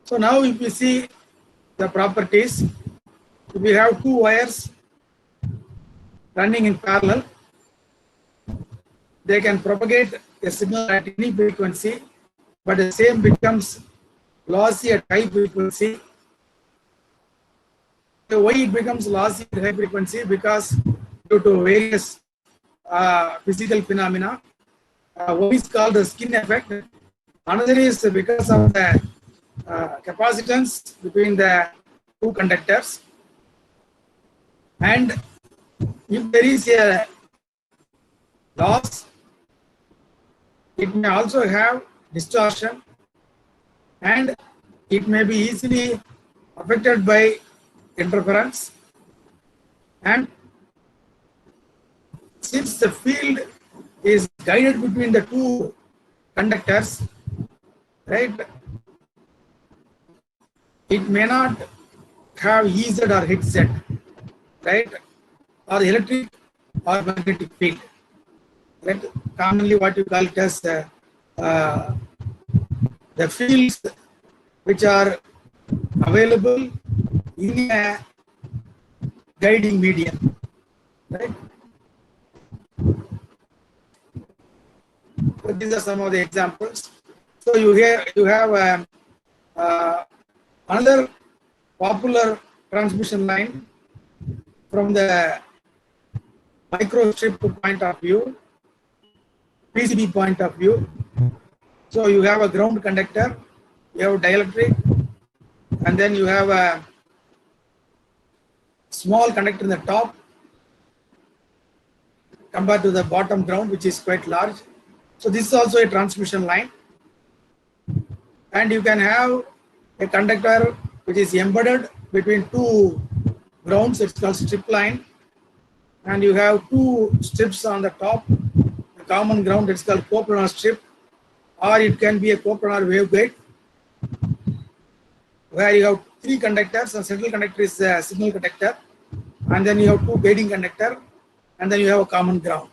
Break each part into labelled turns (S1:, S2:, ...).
S1: So now if you see the properties, if we have two wires running in parallel, they can propagate a signal at any frequency, but the same becomes lossy at high frequency. So why it becomes lossy at high frequency? Because due to various physical phenomena. One is called the skin effect. Another is because of the capacitance between the two conductors. And if there is a loss, it may also have distortion, and it may be easily affected by interference. And since the field is guided between the two conductors, right, it may not have EZ or HZ, right, or electric or magnetic field, right? Commonly what you call it as the fields which are available in a guiding medium, right? So these are some of the examples. So you have another popular transmission line from the microstrip point of view, PCB point of view. So you have a ground conductor, you have dielectric, and then you have a small conductor in the top compared to the bottom ground, which is quite large. So this is also a transmission line. And you can have a conductor which is embedded between two grounds, it's called strip line. And you have two strips on the top, the common ground, it's called coplanar strip, or it can be a coplanar waveguide, where you have three conductors, and central conductor is a signal conductor, and then you have two guiding conductor, and then you have a common ground.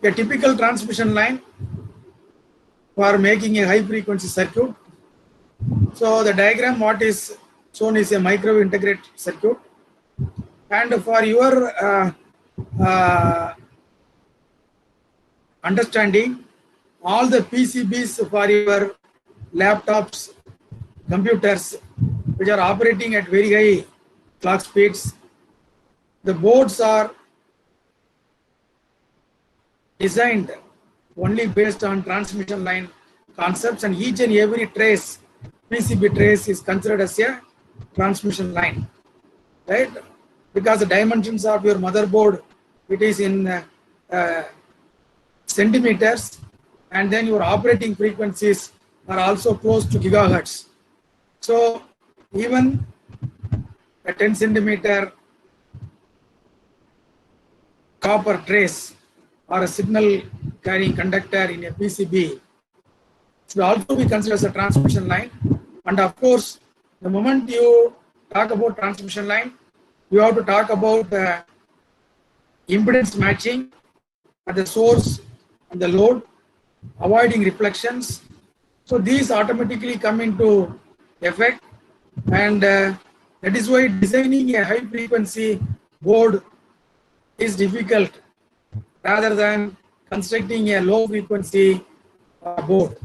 S1: A typical transmission line for making a high frequency circuit. So the diagram what is shown is a microwave integrated circuit, and for your understanding, all the PCBs for your laptops, computers which are operating at very high clock speeds, the boards are designed only based on transmission line concepts, and each and every trace, PCB trace, is considered as a transmission line, right? Because the dimensions of your motherboard, it is in centimeters, and then your operating frequencies are also close to gigahertz. So even a 10 centimeter copper trace or a signal carrying conductor in a PCB should also be considered as a transmission line. And of course, the moment you talk about transmission line, you have to talk about impedance matching at the source and the load, avoiding reflections. So these automatically come into effect, and that is why designing a high frequency board is difficult rather than constructing a low frequency board.